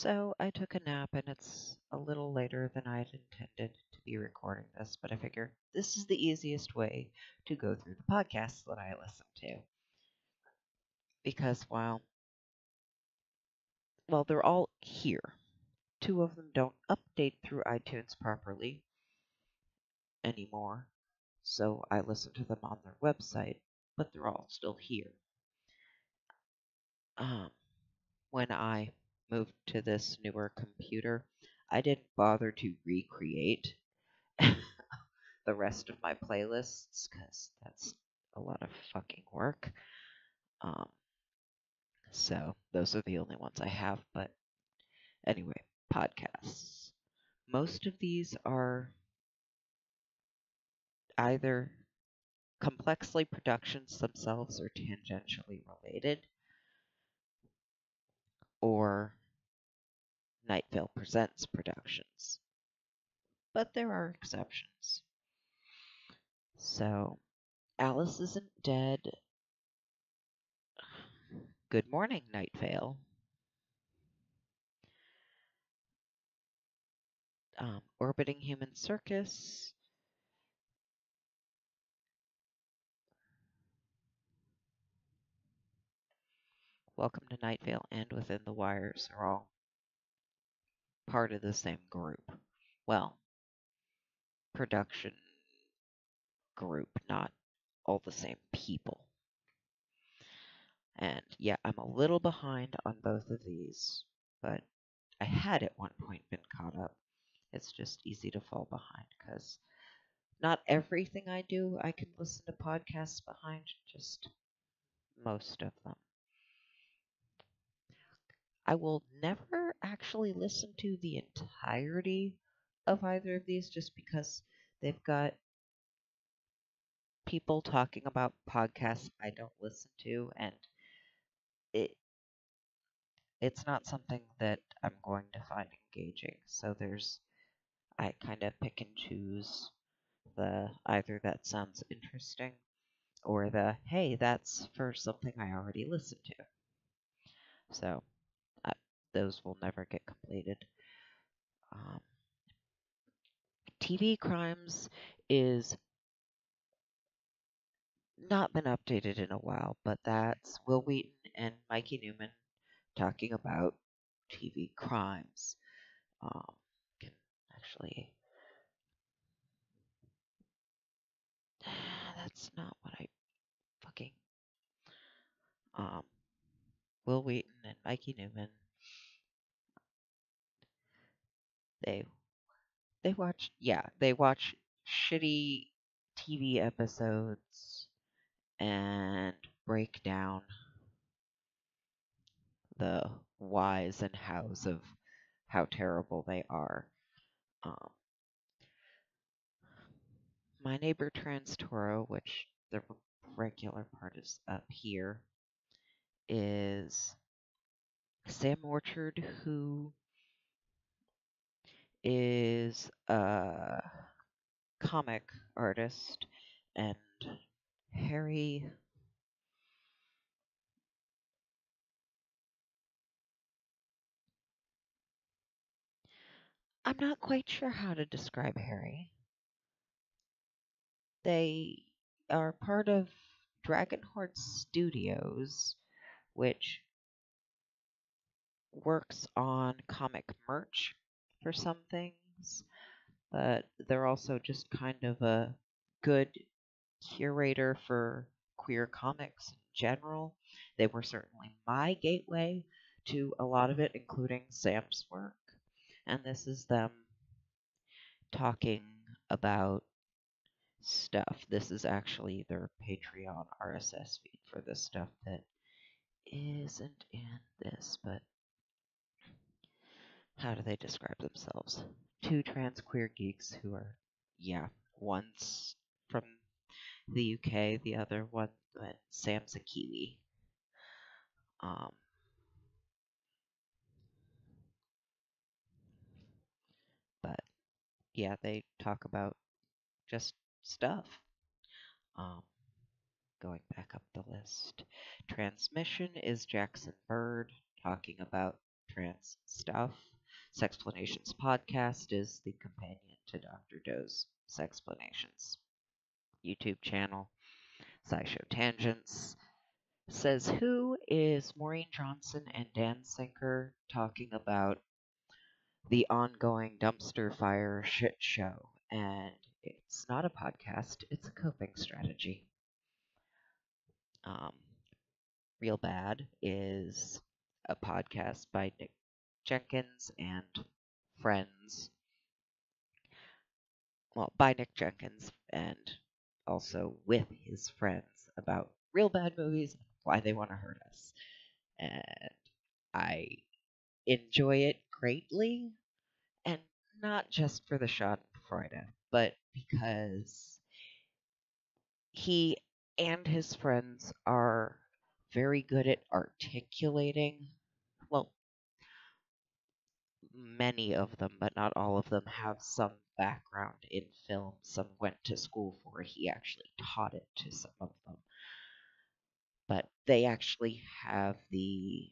So I took a nap and it's a little later than I'd intended to be recording this, but I figure this is the easiest way to go through the podcasts that I listen to. Because while they're all here, two of them don't update through iTunes properly anymore, so I listen to them on their website, but they're all still here. Um, when I moved to this newer computer, I didn't bother to recreate the rest of my playlists because that's a lot of fucking work. Um, so those are the only ones I have. But anyway, podcasts. Most of these are either complexly productions themselves or tangentially related, or Night Vale Presents productions. But there are exceptions. So, Alice Isn't Dead. Good morning, Night Vale. Orbiting Human Circus. Welcome to Night Vale and Within the Wires are all part of the same group. Well, production group, not all the same people. And yeah, I'm a little behind on both of these, but I had at one point been caught up. It's just easy to fall behind because not everything I do I can listen to podcasts behind, just most of them. I will never actually listen to the entirety of either of these just because they've got people talking about podcasts I don't listen to, and it it's not something that I'm going to find engaging. So I kind of pick and choose the either that sounds interesting or the hey, that's for something I already listened to. So those will never get completed. Um, TV Crimes is not been updated in a while, but that's Will Wheaton and Mikey Newman talking about TV crimes. Can actually, that's not what I fucking. Um, Will Wheaton and Mikey Newman. They they watch shitty TV episodes and break down the whys and hows of how terrible they are. Um, My Neighbor Trans Toro, which the regular part is up here, is Sam Orchard, who is a comic artist, and Harry. I'm not quite sure how to describe Harry. They are part of Dragonhorde Studios, which works on comic merch for some things, but they're also just kind of a good curator for queer comics in general. They were certainly my gateway to a lot of it, including Sam's work. And this is them talking about stuff. This is actually their Patreon RSS feed for the stuff that isn't in this, but how do they describe themselves? Two trans queer geeks who are, yeah, one's from the UK, the other one, Sam's a Kiwi. Um, but yeah, they talk about just stuff. Um, Going back up the list. Transmission is Jackson Bird talking about trans stuff. Sexplanations podcast is the companion to Dr. Doe's Sexplanations YouTube channel. SciShow Tangents says, who is Maureen Johnson and Dan Sinker talking about the ongoing dumpster fire shit show? And it's not a podcast, it's a coping strategy. Real Bad is a podcast by Nick Jenkins and friends. Well, by Nick Jenkins and also with his friends about real bad movies and why they want to hurt us. And I enjoy it greatly, and not just for the Schadenfreude, but because he and his friends are very good at articulating, well, many of them, but not all of them, have some background in film. Some went to school for it. He actually taught it to some of them. But they actually have the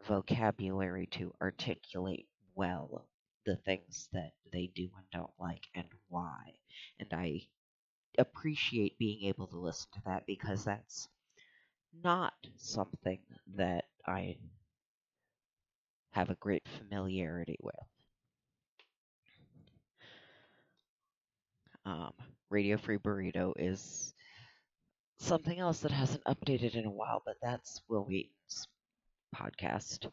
vocabulary to articulate well the things that they do and don't like and why. And I appreciate being able to listen to that because that's not something that I have a great familiarity with. Radio Free Burrito is something else that hasn't updated in a while, but that's Will Wheaton's podcast.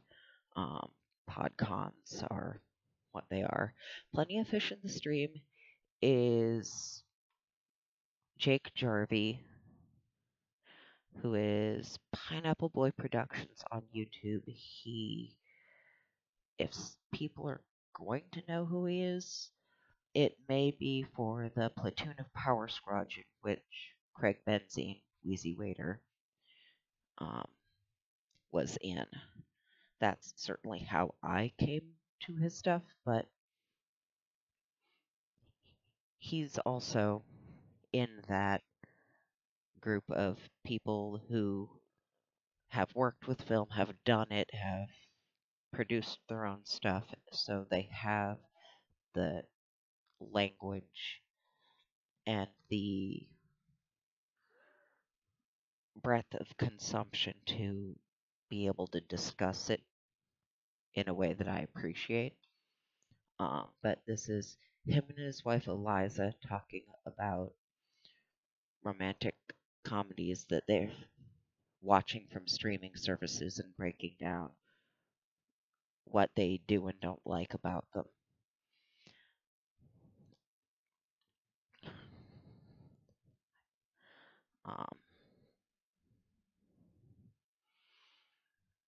Podcons are what they are. Plenty of Fish in the Stream is Jake Jarvie, who is Pineapple Boy Productions on YouTube. If people are going to know who he is, it may be for the Platoon of Power Squadron, which Craig Benzine, Wheezy Waiter, was in. That's certainly how I came to his stuff, but he's also in that group of people who have worked with film, have done it, have produced their own stuff, so they have the language and the breadth of consumption to be able to discuss it in a way that I appreciate. But this is him and his wife Eliza talking about romantic comedies that they're watching from streaming services and breaking down what they do and don't like about them.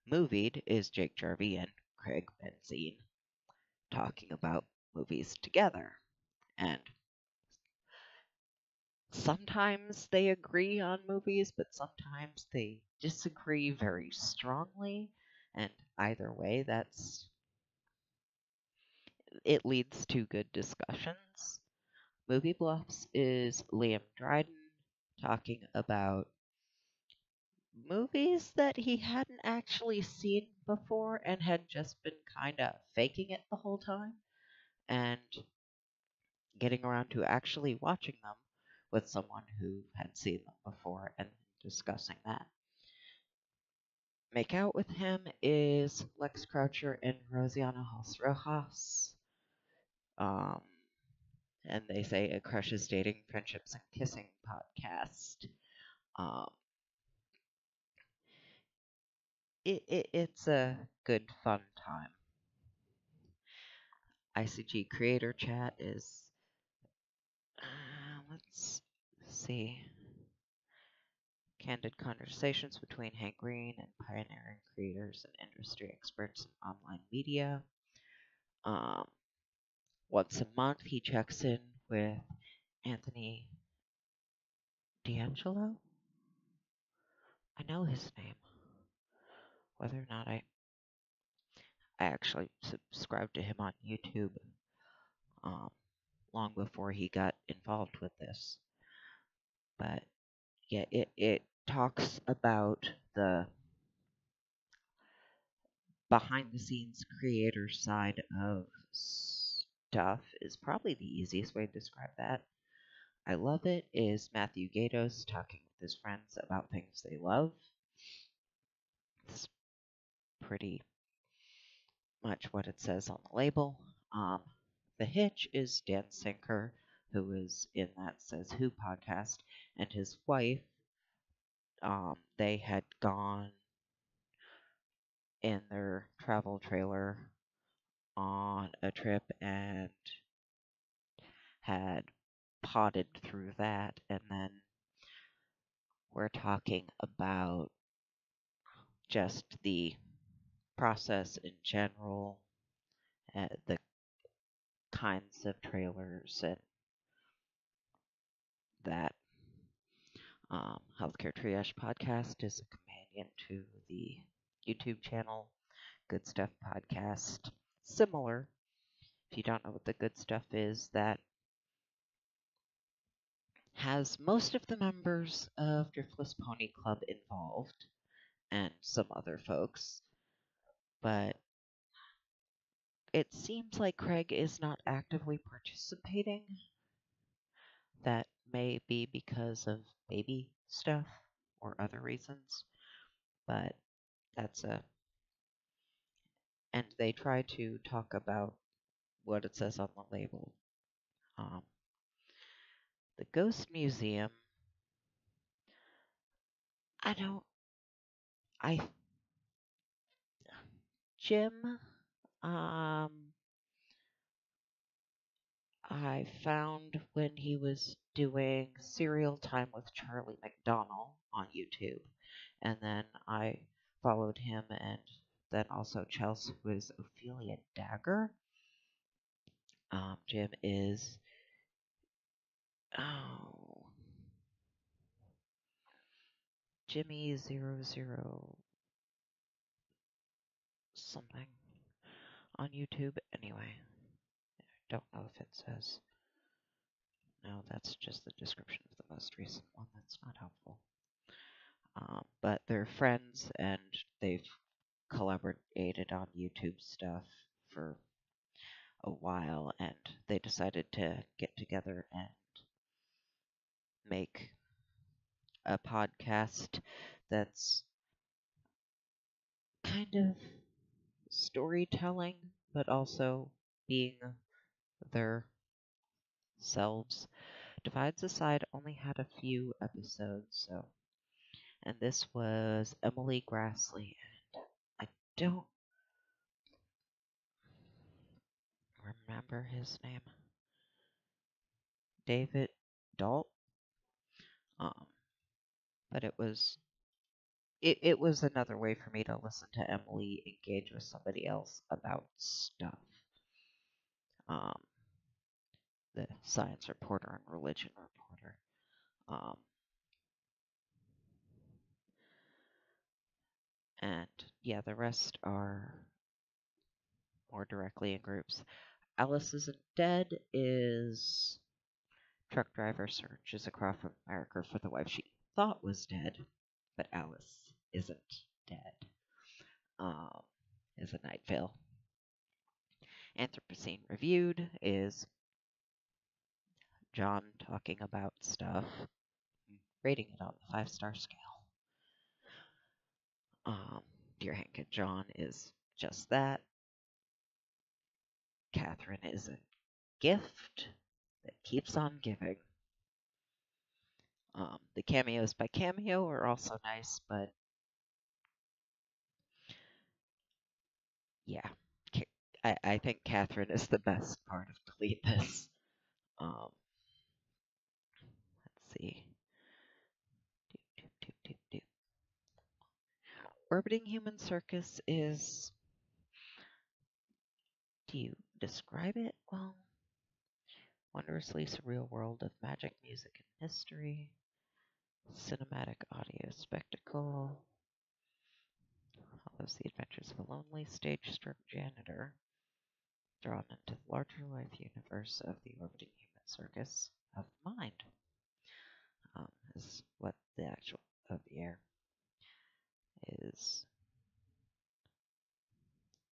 Movied is Jake Jarvie and Craig Benzine talking about movies together. And sometimes they agree on movies, but sometimes they disagree very strongly. And either way, it leads to good discussions. Movie Bluffs is Liam Dryden talking about movies that he hadn't actually seen before and had just been kind of faking it the whole time, and getting around to actually watching them with someone who had seen them before and discussing that. Make Out with Him is Lex Croucher and Rosiana Halse Rojas. And they say a crushes, dating, friendships, and kissing podcast. It's a good, fun time. ICG Creator Chat is, let's see, candid conversations between Hank Green and pioneering creators and industry experts in online media. Once a month, he checks in with Anthony D'Angelo. I know his name. Whether or not I actually subscribed to him on YouTube long before he got involved with this. But yeah, it talks about the behind the scenes creator side of stuff is probably the easiest way to describe that. I love it is Matthew Gatos talking with his friends about things they love. It's pretty much what it says on the label. The Hitch is Dan Sinker, who is in that Says Who podcast, and his wife. They had gone in their travel trailer on a trip and had potted through that, and then we're talking about just the process in general, the kinds of trailers, and that Healthcare Triage podcast is a companion to the YouTube channel Good Stuff Podcast. Similar, if you don't know what the Good Stuff is, that has most of the members of Driftless Pony Club involved and some other folks, but it seems like Craig is not actively participating. That may be because of baby stuff or other reasons, but that's and they try to talk about what it says on the label. The Ghost Museum, Jim, I found when he was doing Serial Time with Charlie McDonnell on YouTube, and then I followed him, and then also Chelsea, who is Ophelia Dagger. Jim is Jimmy00 something on YouTube. Anyway, don't know if it says. No, that's just the description of the most recent one. That's not helpful. But they're friends, and they've collaborated on YouTube stuff for a while, and they decided to get together and make a podcast that's kind of storytelling, but also being their selves. Divides Aside only had a few episodes, and this was Emily Grassley, and I don't remember his name. David Dalt. But it was another way for me to listen to Emily engage with somebody else about stuff. The science reporter and religion reporter. And yeah, the rest are more directly in groups. Alice Isn't Dead is truck driver searches across America for the wife she thought was dead, but Alice isn't dead. Is a Night Vale. Anthropocene Reviewed is John talking about stuff, rating it on the 5-star scale. Dear Hank and John is just that. Catherine is a gift that keeps on giving. The cameos by Cameo are also nice, but yeah, I think Catherine is the best part of Delete This. Let's see. Orbiting Human Circus is... Do you describe it? Well, wondrously surreal world of magic, music, and mystery. Cinematic audio spectacle. Follows the adventures of a lonely stage-struck janitor drawn into the larger life universe of the orbiting human circus of mind. Is what the actual of the air is.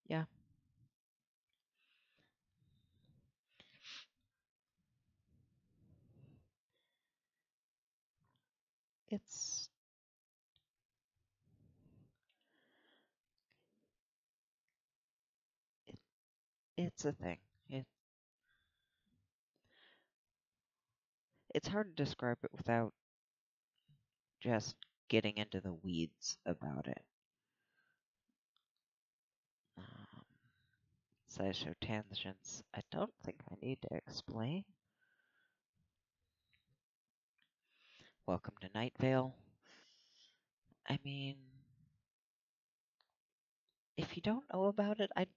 Yeah, it's it, it's a thing. It's hard to describe it without just getting into the weeds about it. Um, SciShow tangents. I don't think I need to explain. Welcome to Night Vale. I mean, if you don't know about it, I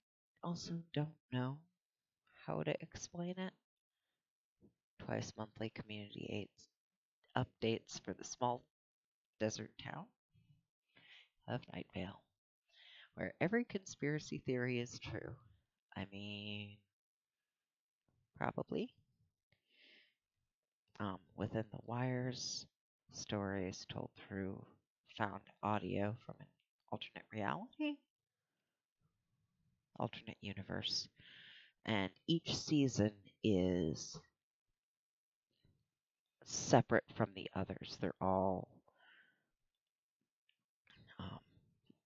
also don't know how to explain it. Twice monthly community aids updates for the small desert town of Night Vale, where every conspiracy theory is true. I mean, probably. Within the wires, stories told through found audio from an alternate reality, alternate universe, and each season is separate from the others. They're all um,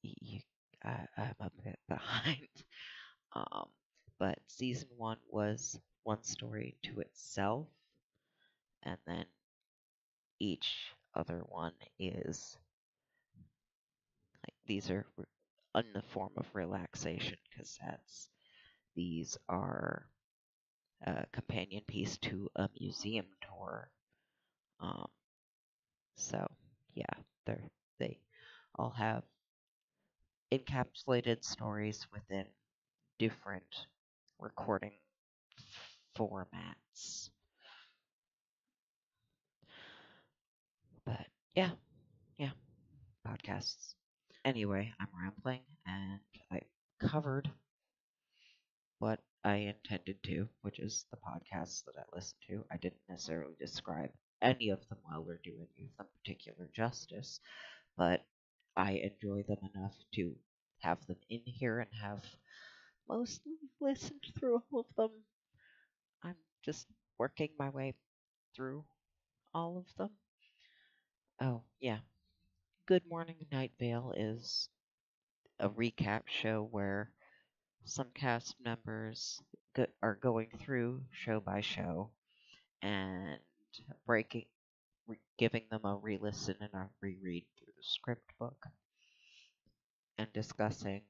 you, I'm a bit behind. Um, but season one was one story to itself, and then each other one is like these are in the form of relaxation cassettes. These are a companion piece to a museum tour. Um, so yeah, they all have encapsulated stories within different recording formats. But yeah, yeah, podcasts. Anyway, I'm rambling and I covered what I intended to, which is the podcasts that I listen to. I didn't necessarily describe any of them well or do any of them particular justice, but I enjoy them enough to have them in here and have mostly listened through all of them. I'm just working my way through all of them. Oh, yeah. Good Morning Night Vale is a recap show where some cast members are going through show by show and breaking, giving them a re-listen and a reread through the script book and discussing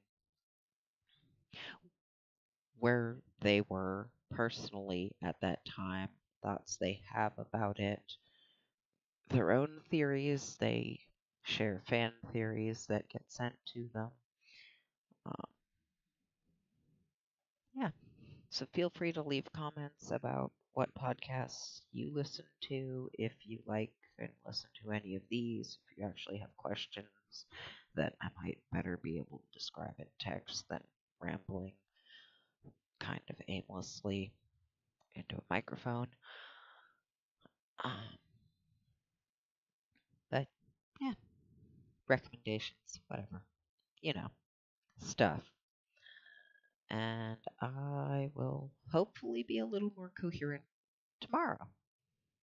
where they were personally at that time, thoughts they have about it, their own theories. They share fan theories that get sent to them. Um, yeah. So feel free to leave comments about what podcasts you listen to, if you like and listen to any of these, if you actually have questions that I might better be able to describe in text than rambling kind of aimlessly into a microphone. Um, but yeah, recommendations, whatever, you know, stuff. And I will hopefully be a little more coherent tomorrow.